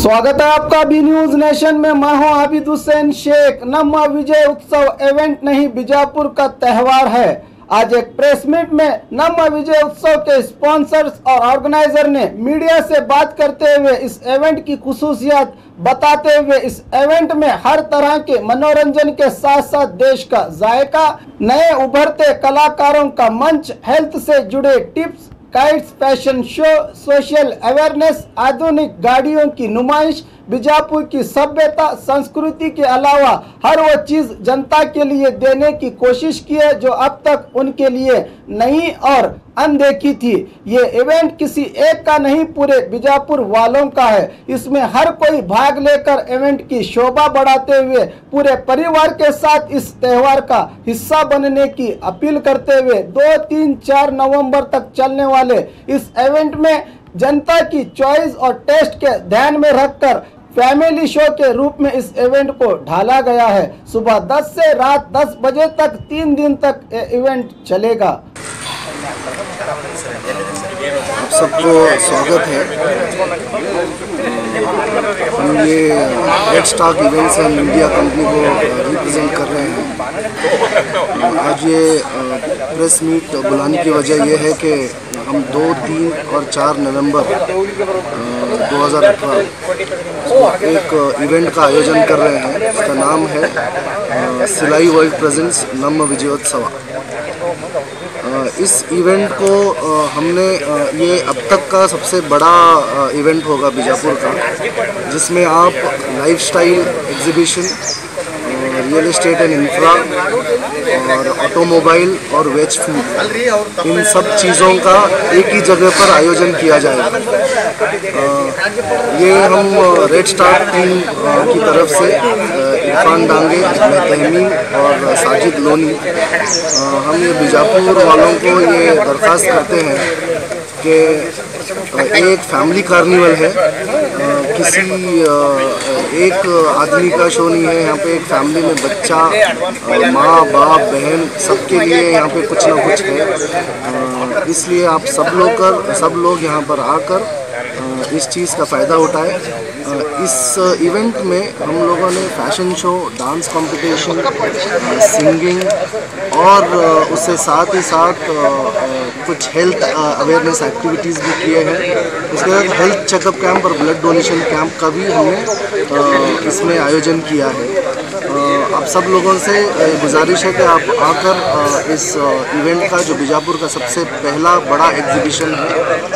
स्वागत है आपका बी न्यूज नेशन में। मैं हूं आबिद हुसैन शेख। नम विजय उत्सव इवेंट नहीं बीजापुर का त्यौहार है। आज एक प्रेस मीट में नम विजय उत्सव के स्पॉन्सर्स और ऑर्गेनाइजर ने मीडिया से बात करते हुए इस इवेंट की खुसूसियत बताते हुए इस इवेंट में हर तरह के मनोरंजन के साथ साथ देश का जायका, नए उभरते कलाकारों का मंच, हेल्थ से जुड़े tips, kites, fashion show, social awareness, आधुनिक गाड़ियों की नुमाइश, बीजापुर की सभ्यता संस्कृति के अलावा हर वो चीज जनता के लिए देने की कोशिश की है जो अब तक उनके लिए नई और अनदेखी थी। ये इवेंट किसी एक का नहीं, पूरे बीजापुर वालों का है। इसमें हर कोई भाग लेकर इवेंट की शोभा बढ़ाते हुए पूरे परिवार के साथ इस त्योहार का हिस्सा बनने की अपील करते हुए 2, 3, 4 नवंबर तक चलने वाले इस इवेंट में जनता की चॉइस और टेस्ट के ध्यान में रखकर फैमिली शो के रूप में इस इवेंट को ढाला गया है। सुबह 10 से रात 10 बजे तक 3 दिन तक ये इवेंट चलेगा। आप सबको स्वागत है। हम ये red stock events and media company को रिप्रेजेंट कर रहे हैं। आज ये प्रेस मीट बुलाने की वजह यह है कि हम 2, 3 और 4 नवंबर 2018 एक इवेंट का आयोजन कर रहे हैं। इसका नाम है सिलाई वर्ल्ड प्रेजेंट्स नम विजयोत्सव। इस इवेंट को हमने ये अब तक का सबसे बड़ा इवेंट होगा बीजापुर का, जिसमें आप lifestyle exhibition, real estate and infra और ऑटोमोबाइल और वेज फूड, इन सब चीज़ों का एक ही जगह पर आयोजन किया जाएगा। ये हम रेड स्टार टीम की तरफ से इरफान डांगे, तहमीन और साजिद लोनी, हम ये बीजापुर वालों को ये दरख्वास्त करते हैं कि एक फैमिली कार्निवल है, किसी एक आदमी का शो नहीं है। यहाँ पे एक फैमिली में बच्चा, माँ, बाप, बहन, सबके लिए यहाँ पे कुछ ना कुछ है। इसलिए आप सब लोग यहाँ पर आकर इस चीज़ का फ़ायदा उठाए। इस इवेंट में हम लोगों ने fashion show, dance competition, singing और उससे साथ ही साथ कुछ हेल्थ अवेयरनेस एक्टिविटीज़ भी किए हैं। उसके बाद हेल्थ चेकअप कैंप और ब्लड डोनेशन कैंप का भी हमने इसमें आयोजन किया है। आप सब लोगों से गुजारिश है कि आप आकर इस इवेंट का, जो बीजापुर का सबसे पहला बड़ा एग्जीबिशन है,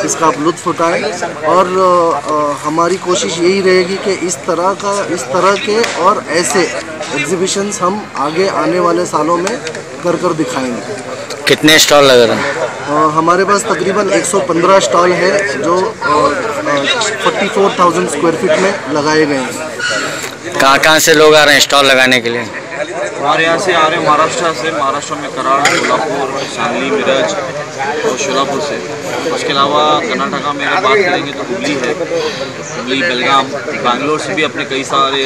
इसका आप लुत्फ़ उठाएं। और हमारी कोशिश यही रहेगी कि इस तरह के और ऐसे एग्जीबिशंस हम आगे आने वाले सालों में कर दिखाएंगे। कितने स्टॉल लग रहे हैं? हमारे पास तकरीबन 115 स्टॉल है जो 44,000 स्क्वायर फीट में लगाए गए हैं। कहाँ से लोग आ रहे हैं स्टॉल लगाने के लिए? हमारे यहाँ से आ रहे हैं महाराष्ट्र में कराड़, कोल्हापुर, सांगली, मिरज और शोलापुर से। उसके अलावा कर्नाटका में अगर बात करेंगे तो हुबली, बेलगाम, बैंगलोर से भी अपने कई सारे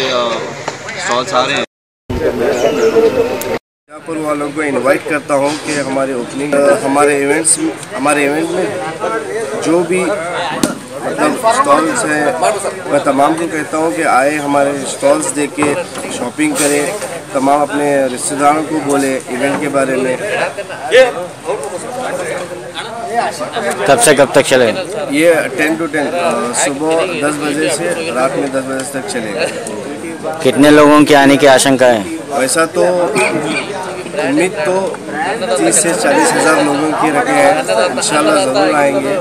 स्टॉल्स आ रहे हैं। बीजापुर वालों को इनवाइट करता हूँ कि हमारे इवेंट में जो भी स्टॉल्स हैं, मैं तमाम को कहता हूँ कि आए, हमारे स्टॉल्स देख के शॉपिंग करें, तमाम अपने रिश्तेदारों को बोले इवेंट के बारे में। कब से कब तक चलेगा? ये 10 to 10 सुबह 10 बजे से रात में 10 बजे तक चलेगा। कितने लोगों की आने की आशंका है? वैसा तो उम्मीद तो 30 से 40 हज़ार लोगों की रखे हैं। इंशाल्लाह ज़रूर आएंगे।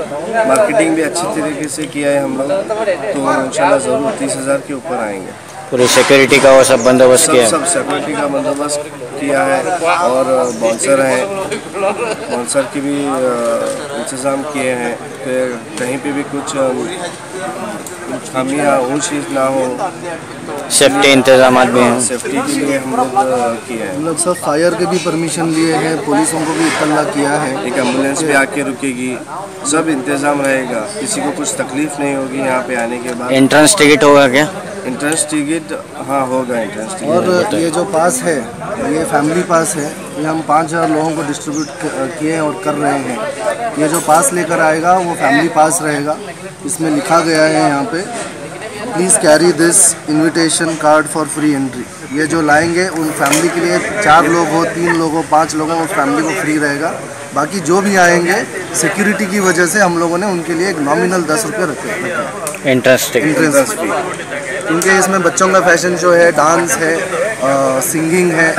मार्केटिंग भी अच्छी तरीके से किया है हम लोग, तो इंशाल्लाह ज़रूर 30 हज़ार के ऊपर आएंगे। पूरी सिक्योरिटी का वो सब बंदोबस्त किया है? सब सिक्योरिटी का बंदोबस्त किया है और बाउंसर हैं, बाउंसर की भी इंतज़ाम किए हैं कि कहीं पे भी कुछ खामियाँ ऊँच ना हो। सेफ्टी इंतजाम भी हैं? सेफ्टी के लिए हम लोग किए हैं। हम लोग सब फायर के भी परमिशन लिए हैं, पुलिसों को भी इत्तला किया है। एक एम्बुलेंस भी आके रुकेगी, सब इंतज़ाम रहेगा, किसी को कुछ तकलीफ नहीं होगी यहाँ पे आने के बाद। एंट्रेंस टिकट होगा क्या? एंट्रेंस टिकट हाँ होगा एंट्रेंस टिकट। और ये जो पास है, ये फैमिली पास है, ये हम 5000 लोगों को डिस्ट्रीब्यूट किए और कर रहे हैं। ये जो पास लेकर आएगा वो फैमिली पास रहेगा। इसमें लिखा गया है यहाँ पे please carry this invitation card for free entry. ये जो लाएंगे उन फैमिली के लिए, 4 लोग हो, 3 लोग हो, 5 लोग हो, उस फैमिली को फ्री रहेगा। बाकी जो भी आएंगे सिक्योरिटी की वजह से हम लोगों ने उनके लिए एक नॉमिनल 10 रुपये रखे इंटरेस्ट फी, क्योंकि इसमें बच्चों का फैशन शो है, डांस है, सिंगिंग है,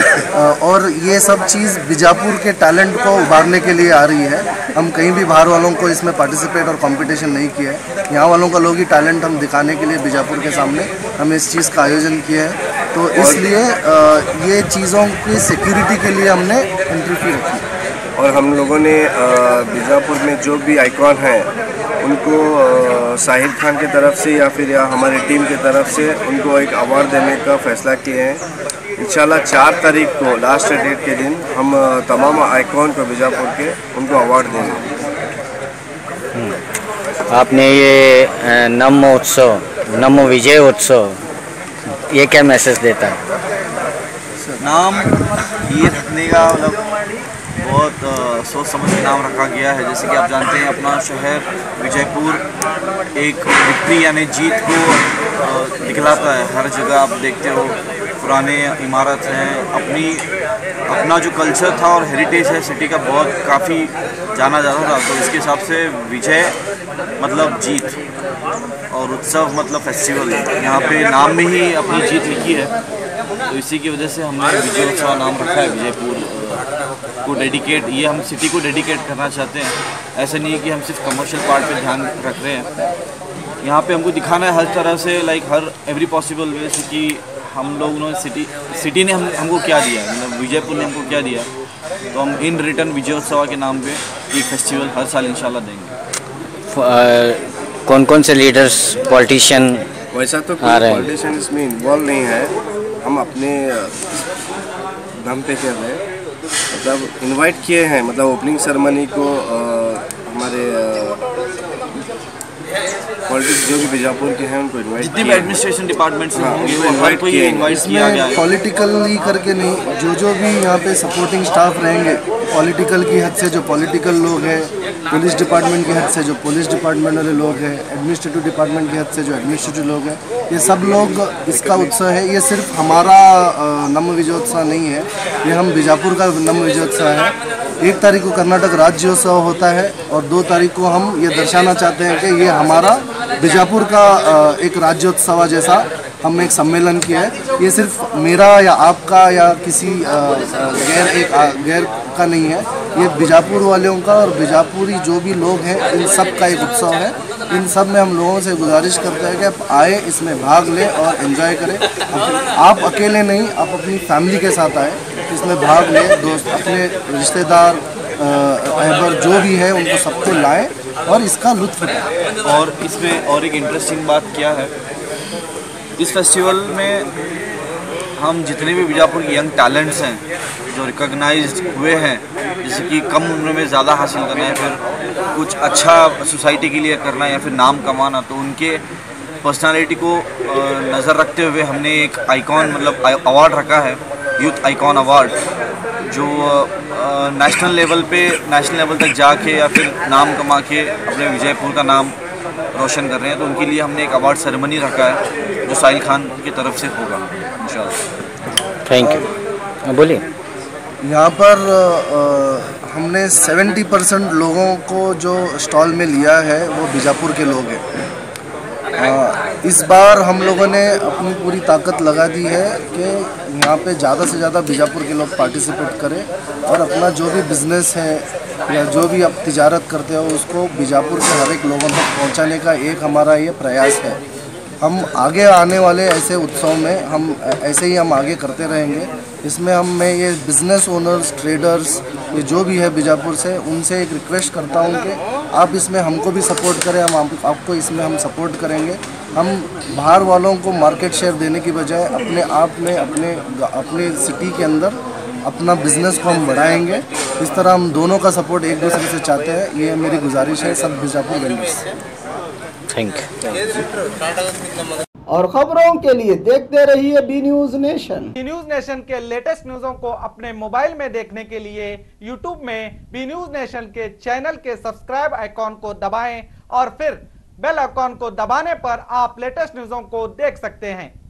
और ये सब चीज़ बीजापुर के टैलेंट को उभारने के लिए आ रही है। हम कहीं भी बाहर वालों को इसमें पार्टिसिपेट और कंपटीशन नहीं किया है। यहाँ वालों का लोग ही टैलेंट हम दिखाने के लिए बीजापुर के सामने हम इस चीज़ का आयोजन किया है। तो इसलिए ये चीज़ों की सिक्योरिटी के लिए हमने एंट्री फी रखी। और हम लोगों ने बीजापुर में जो भी आइकॉन हैं उनको साहिल खान की तरफ से या फिर हमारी टीम की तरफ से उनको एक अवार्ड देने का फैसला किए हैं। इंशाल्लाह 4 तारीख को लास्ट डेट के दिन हम तमाम आइकॉन को बीजापुर के उनको अवार्ड देंगे। आपने ये नम उत्सव, नम विजय उत्सव, ये क्या मैसेज देता है? नाम ये रखने का मतलब बहुत सोच समझ के नाम रखा गया है। जैसे कि आप जानते हैं अपना शहर विजयपुर एक विक्ट्री यानी जीत को दिखलाता है। हर जगह आप देखते हो पुराने इमारत हैं, अपना जो कल्चर था और हेरिटेज है सिटी का बहुत काफ़ी जाना जाता था। तो इसके हिसाब से विजय मतलब जीत और उत्सव मतलब फेस्टिवल। यहाँ पे नाम में ही अपनी जीत लिखी है, तो इसी की वजह से हमने विजय उत्सव नाम रखा है। विजयपुर को डेडिकेट, ये हम सिटी को डेडिकेट करना चाहते हैं। ऐसा नहीं है कि हम सिर्फ कमर्शियल पार्ट पे ध्यान रख रहे हैं। यहाँ पे हमको दिखाना है हर तरह से, लाइक हर एवरी पॉसिबल वे से कि हम लोगों ने सिटी ने हमको क्या दिया, मतलब विजयपुर ने हमको क्या दिया। तो हम इन रिटर्न विजयोत्सव के नाम पे एक फेस्टिवल हर साल इंशाल्लाह देंगे। कौन कौन से लीडर्स, पॉलिटिशियन? वैसा तो कोई पॉलिटिशियन इसमें इन्वॉल्व नहीं है, हम अपने दम पे कर रहे हैं। मतलब इनवाइट किए हैं, मतलब ओपनिंग सेरेमनी को हमारे पॉलिटिक्स जो भी बीजापुर के हैं उनको इनवाइट जितने भी एडमिनिस्ट्रेशन डिपार्टमेंट से होंगे वो हर कोई इनवाइट किया गया है। पॉलिटिकली करके नहीं, जो भी यहाँ पे सपोर्टिंग स्टाफ रहेंगे, पॉलिटिकल की हद से जो पॉलिटिकल लोग हैं, पुलिस डिपार्टमेंट की हद से जो पुलिस डिपार्टमेंट वाले लोग हैं, एडमिनिस्ट्रेटिव डिपार्टमेंट की हद से जो एडमिनिस्ट्रेटिव लोग हैं, ये सब लोग इसका उत्सव है। ये सिर्फ हमारा नम विजयोत्सव नहीं है, ये हम बीजापुर का नम विजयोत्सव है। 1 तारीख को कर्नाटक राज्योत्सव होता है और 2 तारीख को हम ये दर्शाना चाहते हैं कि ये हमारा बीजापुर का एक राज्योत्सव जैसा हम एक सम्मेलन किया है। ये सिर्फ मेरा या आपका या किसी गैर का नहीं है, ये बीजापुर वालों का और बीजापुरी जो भी लोग हैं इन सब का एक उत्सव है। इन सब में हम लोगों से गुजारिश करते हैं कि आप आए, इसमें भाग लें और एंजॉय करें। आप अकेले नहीं, आप अपनी फैमिली के साथ आए, इसमें भाग लें, दोस्त, अपने रिश्तेदार, अहबर जो भी है उनको सबको लाएं और इसका लुत्फ उठाएं। और इसमें और एक इंटरेस्टिंग बात क्या है, इस फेस्टिवल में हम जितने भी बीजापुर के यंग टैलेंट्स हैं जो रिकॉग्नाइज्ड हुए हैं, जैसे कि कम उम्र में ज़्यादा हासिल करना है, फिर कुछ अच्छा सोसाइटी के लिए करना है या फिर नाम कमाना, तो उनके पर्सनालिटी को नज़र रखते हुए हमने एक आइकॉन मतलब अवार्ड रखा है, यूथ आइकॉन अवार्ड, जो नेशनल लेवल तक जाके या फिर नाम कमा के अपने विजयपुर का नाम रोशन कर रहे हैं। तो उनके लिए हमने एक अवार्ड सेरेमनी रखा है जो साहिल खान की तरफ से होगा इंशाल्लाह। Thank you. बोलिए। यहाँ पर हमने 70% लोगों को जो स्टॉल में लिया है वो बीजापुर के लोग हैं। इस बार हम लोगों ने अपनी पूरी ताकत लगा दी है कि यहाँ पे ज़्यादा से ज़्यादा बीजापुर के लोग पार्टिसिपेट करें और अपना जो भी बिज़नेस है या जो भी आप तिजारत करते हो उसको बीजापुर के हर एक लोगों तक पहुँचाने का एक हमारा ये प्रयास है। हम आगे आने वाले ऐसे उत्सव में हम ऐसे ही हम आगे करते रहेंगे। इसमें मैं ये बिज़नेस ओनर्स, ट्रेडर्स, ये जो भी है बीजापुर से, उनसे एक रिक्वेस्ट करता हूँ कि आप इसमें हमको भी सपोर्ट करें, हम आपको इसमें हम सपोर्ट करेंगे। हम बाहर वालों को मार्केट शेयर देने की बजाय अपने आप में अपने सिटी के अंदर अपना बिजनेस को हम बढ़ाएंगे। इस तरह हम दोनों का सपोर्ट एक दूसरे से चाहते हैं। ये मेरी गुजारिश है सब बीजापुर वेंडर्स। Thank you. और खबरों के लिए देखते रहिए B News Nation. B News Nation के लेटेस्ट न्यूज़ों को अपने मोबाइल में देखने के लिए यूट्यूब में बी न्यूज नेशन के चैनल के सब्सक्राइब आइकॉन को दबाएं और फिर बेल आइकॉन को दबाने पर आप लेटेस्ट न्यूज़ों को देख सकते हैं।